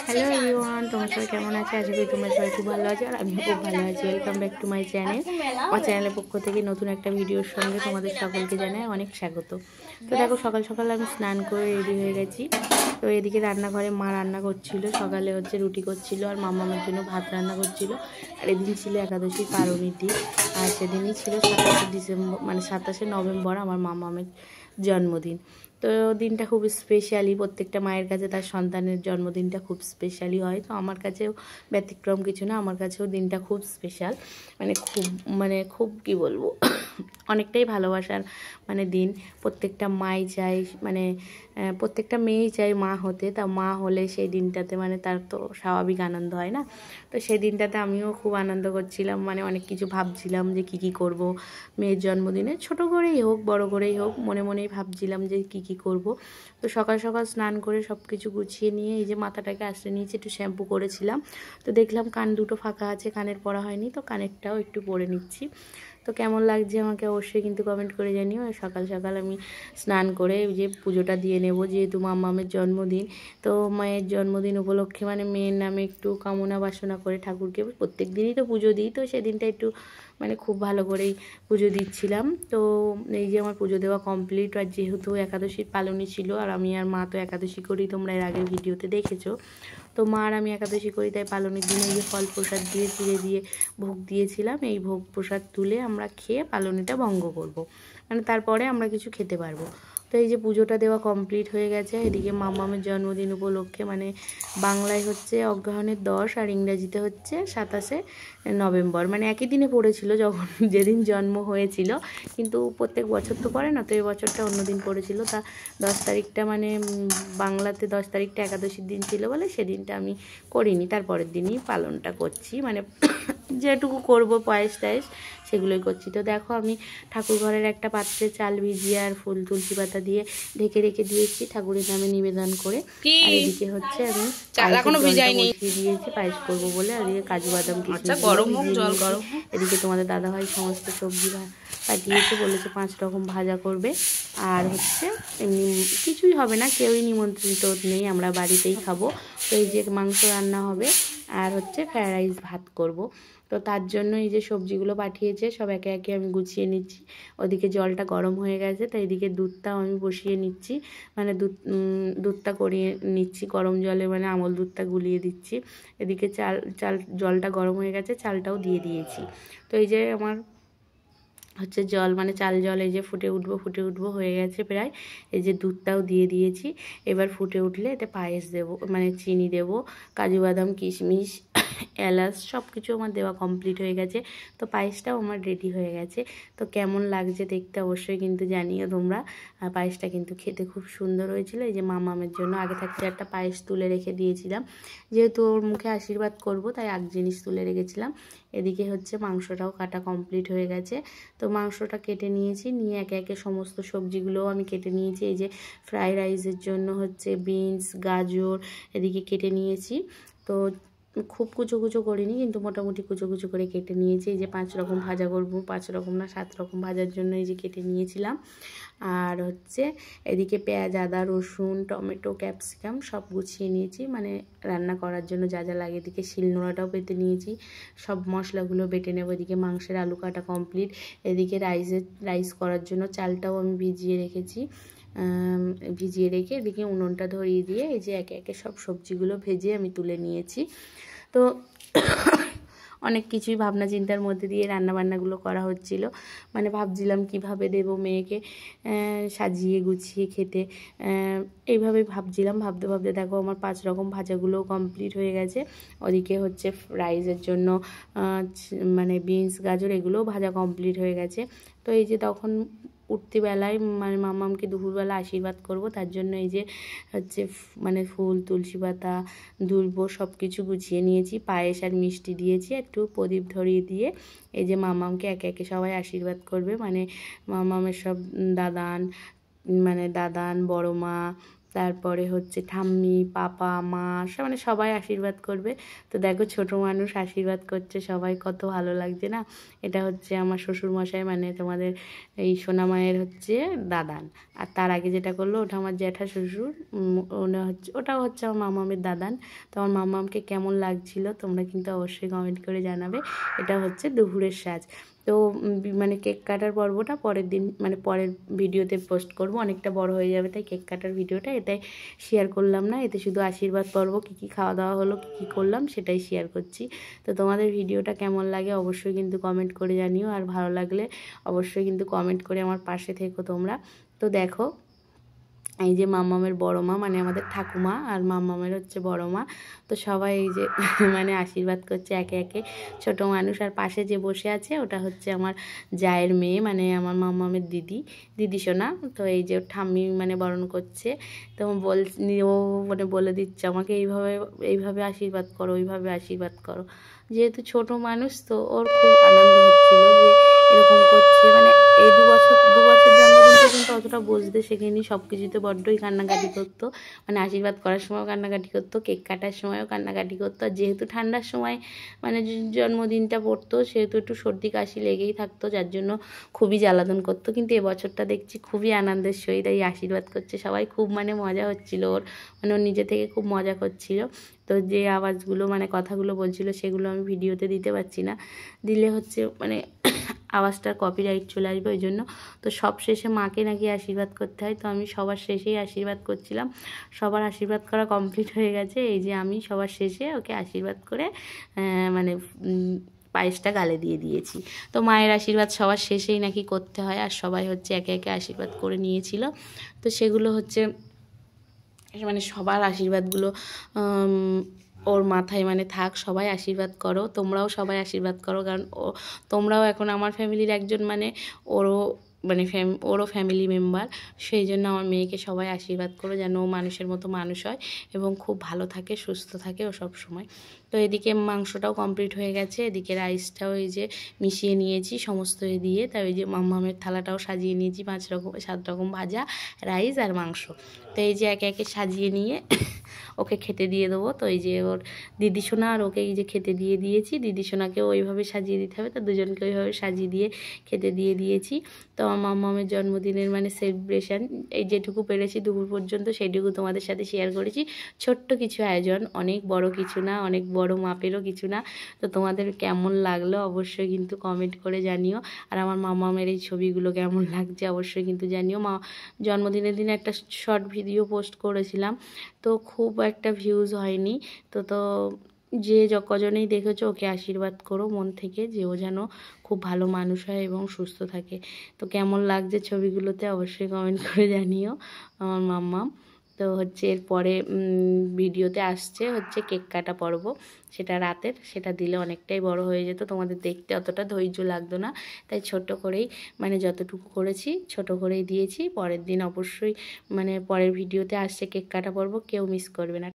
Hello everyone, তোমার সবাই কেমন আছে? আশা করি তোমার সবাই খুব ভালো আছে আর আমিও খুব ভালো আছি। Welcome back to my channel. আমার চ্যানেলের পক্ষ থেকে নতুন একটা ভিডিওর সঙ্গে তোমাদের সকলকে জানাই অনেক স্বাগত। তো দেখো, সকাল সকাল আমি স্নান করে রেডি হয়ে গেছি। তো এদিকে রান্নাঘরে মা রান্না করছিল, সকালে রুটি করছিল আর মামার জন্য ভাত রান্না করছিল। আর এদিন ছিল একাদশী পারণীর দিন, আর সেদিনই ছিল 27শে ডিসেম্বর, মানে 27শে নভেম্বর আমার মামামের জন্মদিন। তো দিনটা খুব স্পেশালি, প্রত্যেকটা মায়ের কাছে তার সন্তানের জন্মদিনটা খুব স্পেশালি হয়। তো আমার কাছেও ব্যতিক্রম কিছু না, আমার কাছেও দিনটা খুব স্পেশাল, খুব কি বলবো অনেকটাই ভালোবাসার দিন। প্রত্যেকটা মাই চাই, প্রত্যেকটা মেয়েই চাই মা হতে। তা মা হলে সেই দিনটাতে তার তো স্বাভাবিক আনন্দ হয় না। তো সেই দিনটাতে আমিও খুব আনন্দ করছিলাম, অনেক কিছু ভাবছিলাম যে কী করব মেয়ের জন্মদিনে, ছোট করেই হোক বড় করেই হোক, মনে মনেই ভাবছিলাম যে কী করব। তো সকাল সকাল স্নান করে সব কিছু গুছিয়ে নিয়ে এই যে মাথাটাকে আশ্রে নিয়েছি, একটু শ্যাম্পু করেছিলাম। তো দেখলাম কান দুটো ফাঁকা আছে, কানের পরা হয়নি, তো কানেরটাও একটু পরে নিচ্ছি। তো কেমন লাগছে আমাকে অবশ্যই কিন্তু কমেন্ট করে জানিও। সকাল সকাল আমি স্নান করে যে পুজোটা দিয়ে নেব, যেহেতু মামামের জন্মদিন। তো মায়ের জন্মদিন উপলক্ষে মেয়ের নামে একটু কামনা বাসনা করে ঠাকুরকে প্রত্যেক দিনই তো পুজো দিই, তো সেদিনটা একটু খুব ভালো করেই পুজো দিচ্ছিলাম। তো এই যে আমার পুজো দেওয়া কমপ্লিট। আর যেহেতু একাদশীর পালনই ছিল, আর আমি আর মা তো একাদশী করি, তোমরা এর আগের ভিডিওতে দেখেছো। তো মা আর আমি একাদশী করি, তাই পালনের দিনে এই যে ফল প্রসাদ দিয়ে চিড়ে দিয়ে ভোগ দিয়েছিলাম। এই ভোগ প্রসাদ তুলে আমরা খেয়ে পালনিটা ভঙ্গ করব, তারপরে আমরা কিছু খেতে পারবো। তো এই যে পুজোটা দেওয়া কমপ্লিট হয়ে গেছে। এদিকে মামামের জন্মদিন উপলক্ষে বাংলায় হচ্ছে অগ্রহায়ণের 10 আর ইংরাজিতে হচ্ছে 27শে নভেম্বর, একই দিনে পড়েছিল যখন যেদিন জন্ম হয়েছিল, কিন্তু প্রত্যেক বছর তো পড়ে না, তো এই বছরটা অন্যদিন পড়েছিল। তা 10 তারিখটা বাংলাতে 10 তারিখটা একাদশীর দিন ছিল বলে সেদিনটা আমি করিনি, তারপরের দিনই পালনটা করছি, যেটুকু করব পায়েস টায়েস সেগুলোই করছি। তো দেখো, আমি ঠাকুর ঘরের একটা পাত্রে চাল ভিজিয়ে আর ফুল তুলসী পাতা দিয়ে ঢেকে রেখে দিয়েছি ঠাকুরের নামে নিবেদন করে। আর এদিকে হচ্ছে আমি বসিয়ে দিয়েছি পায়েস করবো বলে। আর এদিকে কাজু বাদাম এদিকে তোমাদের দাদাভাই সমস্ত সবজি পাঠিয়েছে, বলেছে 5 রকম ভাজা করবে। আর হচ্ছে এমনি কিছুই হবে না, কেউই নিমন্ত্রিত নেই, আমরা বাড়িতেই খাবো। তো এই যে মাংস রান্না হবে আর হচ্ছে ফ্রায়েড রাইস ভাত করব। তো তার জন্য এই যে সবজিগুলো পাঠিয়েছে সব একে একে আমি গুছিয়ে নিচ্ছি। ওদিকে জলটা গরম হয়ে গেছে, তো এদিকে দুধটাও আমি বসিয়ে নিচ্ছি, দুধটা করিয়ে নিচ্ছি গরম জলে, আমল দুধটা গুলিয়ে দিচ্ছি। এদিকে জলটা গরম হয়ে গেছে, চালটাও দিয়ে দিয়েছি। তো এই যে আমার হচ্ছে জল চাল জল এই যে ফুটে উঠবো হয়ে গেছে প্রায়। এই যে দুধটাও দিয়ে দিয়েছি, এবার ফুটে উঠলে এতে পায়েস দেবো, চিনি দেবো, কাজু বাদাম কিশমিশ এলাচ সব কিছু আমার দেওয়া কমপ্লিট হয়ে গেছে। তো পায়েসটাও আমার রেডি হয়ে গেছে। তো কেমন লাগছে দেখতে অবশ্যই কিন্তু জানিও তোমরা। পায়েসটা কিন্তু খেতে খুব সুন্দর হয়েছিল। এই যে মামামের জন্য আগে থাকতে একটা পায়েস তুলে রেখে দিয়েছিলাম, যেহেতু ওর মুখে আশীর্বাদ করব তাই জিনিস তুলে রেখেছিলাম। এদিকে হচ্ছে মাংসটাও কাটা কমপ্লিট হয়ে গেছে। তো মাংসটা কেটে নিয়েছি, নিয়ে একে একে সমস্ত সবজিগুলোও আমি কেটে নিয়েছি। এই যে ফ্রাইড রাইসের জন্য হচ্ছে বিনস গাজর এদিকে কেটে নিয়েছি। তো খুব কুচো কুচো করিনি, কিন্তু মোটামুটি কুচো কুচো করে কেটে নিয়েছি। এই যে 5 রকম ভাজা করবো, 5 রকম না 7 রকম ভাজার জন্য এই যে কেটে নিয়েছিলাম। আর হচ্ছে এদিকে পেঁয়াজ আদা রসুন টমেটো ক্যাপসিকাম সব গুছিয়ে নিয়েছি, রান্না করার জন্য যা যা লাগে। এদিকে শিলনোড়াটাও পেতে নিয়েছি, সব মশলাগুলো বেটে নেব। এদিকে মাংসের আলু কাটা কমপ্লিট। এদিকে রাইস করার জন্য চালটাও আমি ভিজিয়ে রেখেছি, ভিজিয়ে রেখে এদিকে উনুনটা ধরিয়ে দিয়ে এই যে একে একে সব সবজিগুলো ভেজে আমি তুলে নিয়েছি। তো অনেক কিছুই ভাবনা চিন্তার মধ্যে দিয়ে রান্নাবান্নাগুলো করা হচ্ছিল, ভাবছিলাম কিভাবে দেব মেয়েকে সাজিয়ে গুছিয়ে খেতে, এইভাবেই ভাবছিলাম। ভাবতে ভাবতে দেখো আমার 5 রকম ভাজাগুলোও কমপ্লিট হয়ে গেছে। ওদিকে হচ্ছে রাইসের জন্য বিনস গাজর এগুলোও ভাজা কমপ্লিট হয়ে গেছে। তো এই যে তখন উঠতি বেলায় মামামকে দুপুরবেলা আশীর্বাদ করব, তার জন্য এই যে হচ্ছে ফুল তুলসী পাতা দুলবো সব কিছু গুছিয়ে নিয়েছি, পায়েস আর মিষ্টি দিয়েছি, একটু প্রদীপ ধরিয়ে দিয়ে এই যে মামামকে একে একে সবাই আশীর্বাদ করবে, মামামের সব দাদান বড় মা, তারপরে হচ্ছে ঠাম্মি, পাপা, মা, মানে সবাই আশীর্বাদ করবে। তো দেখো ছোট মানুষ আশীর্বাদ করছে, সবাই কত ভালো লাগছে না। এটা হচ্ছে আমার শ্বশুরমশাই, মানে তোমাদের এই সোনামায়ের হচ্ছে দাদান। আর তার আগে যেটা করলো ওটা আমার জ্যাঠা শ্বশুর, ওটাও হচ্ছে আমার মামামের দাদান। তো আমার মামামকে কেমন লাগছিল তোমরা কিন্তু অবশ্যই কমেন্ট করে জানাবে। এটা হচ্ছে দুপুরের সাজ। তো মানে কেক কাটার পর্বটা পরের দিন, মানে পরের ভিডিওতে পোস্ট করব, অনেকটা বড় হয়ে যাবে, তাই কেক কাটার ভিডিওটা এটাই শেয়ার করলাম না। এতে শুধু আশীর্বাদ পর্ব, কী কী খাওয়া দাওয়া হলো, কী কী করলাম সেটাই শেয়ার করছি। তো তোমাদের ভিডিওটা কেমন লাগে অবশ্যই কিন্তু কমেন্ট করে জানিও, আর ভালো লাগলে অবশ্যই কিন্তু কমেন্ট করে আমার পাশে থেকো তোমরা। তো দেখো এই যে মামামের বড় মা, মানে আমাদের ঠাকুমা, আর মামামের হচ্ছে বড় মা। তো সবাই এই যে মানে আশীর্বাদ করছে একে একে, ছোট মানুষ। আর পাশে যে বসে আছে ওটা হচ্ছে আমার জায়ের মেয়ে, মানে আমার মামামের দিদি সোনা। তো এই যে ঠাম্মি মানে বরণ করছে। তো ও মানে বলে দিচ্ছে আমাকে এইভাবে আশীর্বাদ করো, ওইভাবে আশীর্বাদ করো। যেহেতু ছোট মানুষ তো ওর খুব আনন্দ হচ্ছিল যে এরকম করছে। মানে এই দু বছর জন্মদিন পর্যন্ত অতটা বুঝতে শেখেনি, সব কিছুতে বড্ডই কান্নাকাটি করতো। মানে আশীর্বাদ করার সময়ও কান্নাকাটি করতো, কেক কাটার সময়ও কান্নাকাটি করতো। আর যেহেতু ঠান্ডার সময় মানে জন্মদিনটা পড়তো, সেহেতু একটু সর্দি কাশি লেগেই থাকতো, যার জন্য খুবই জ্বালাতন করতো। কিন্তু এবছরটা দেখছি খুবই আনন্দের সহিত এই আশীর্বাদ করছে সবাই, খুব মানে মজা হচ্ছিল ওর, মানে ওর নিজে থেকে খুব মজা করছিল। তো যে আওয়াজগুলো মানে কথাগুলো বলছিল সেগুলো আমি ভিডিওতে দিতে পারছি না, দিলে হচ্ছে মানে আওয়াজটার কপিরাইট চলে আসবে, ওই জন্য। তো সব শেষে মাকে নাকি আশীর্বাদ করতে হয়, তো আমি সবার শেষেই আশীর্বাদ করছিলাম। সবার আশীর্বাদ করা কমপ্লিট হয়ে গেছে, এই যে আমি সবার শেষে ওকে আশীর্বাদ করে মানে পায়েসটা গালে দিয়ে দিয়েছি। তো মায়ের আশীর্বাদ সবার শেষেই নাকি করতে হয়, আর সবাই হচ্ছে একে একে আশীর্বাদ করে নিয়েছিল। তো সেগুলো হচ্ছে মানে সবার আশীর্বাদগুলো ওর মাথায় মানে থাক, সবাই আশীর্বাদ করো, তোমরাও সবাই আশীর্বাদ করো, কারণ তোমরাও এখন আমার ফ্যামিলির একজন, মানে ওরও ফ্যামিলি মেম্বার। সেই জন্য আমার মেয়েকে সবাই আশীর্বাদ করো যেন ও মানুষের মতো মানুষ হয় এবং খুব ভালো থাকে, সুস্থ থাকে ও সব সময়। তো এদিকে মাংসটাও কমপ্লিট হয়ে গেছে, এদিকে রাইসটাও এই যে মিশিয়ে নিয়েছি সমস্ত দিয়ে। তাই ওই যে মাম্মামের থালাটাও সাজিয়ে নিয়েছি, 7 রকম ভাজা, রাইস আর মাংস। তো এই যে একে একে সাজিয়ে নিয়ে ওকে খেতে দিয়ে দেবো। তো এই যে ওর দিদি সোনা আর ওকে এই যে খেতে দিয়ে দিয়েছি, দিদি সোনাকেও ওইভাবে সাজিয়ে দিতে হবে, তো দুজনকে ওইভাবে সাজিয়ে দিয়ে খেতে দিয়ে দিয়েছি। তো আমার মাম্মামের জন্মদিনের মানে সেলিব্রেশন এই যেটুকু পেরেছি দুপুর পর্যন্ত সেইটুকু তোমাদের সাথে শেয়ার করেছি। ছোট্ট কিছু আয়োজন, অনেক বড় কিছু না, অনেক বড় মাপেরও কিছু না। তো তোমাদের কেমন লাগলো অবশ্যই কিন্তু কমেন্ট করে জানিও, আর আমার মাম্মামের এই ছবিগুলো কেমন লাগছে অবশ্যই কিন্তু জানিও। জন্মদিনের দিনে একটা শর্ট ভিডিও পোস্ট করেছিলাম, তো খুব একটা ভিউজ হয়নি। তো যে কজনেই দেখেছো ওকে আশীর্বাদ করো মন থেকে, যে ও যেন খুব ভালো মানুষ হয় এবং সুস্থ থাকে। তো কেমন লাগছে ছবিগুলোতে অবশ্যই কমেন্ট করে জানিও আমার মাম্মাম। তো হচ্ছে এরপরে ভিডিওতে আসছে হচ্ছে কেক কাটা পর্ব, সেটা রাতের, সেটা দিলে অনেকটাই বড় হয়ে যেত, তোমাদের দেখতে অতটা ধৈর্য লাগতো না, তাই ছোট করেই মানে যতটুকু করেছি ছোট করেই দিয়েছি। পরের দিন অবশ্যই মানে পরের ভিডিওতে আসছে কেক কাটা পর্ব, কেউ মিস করবে না।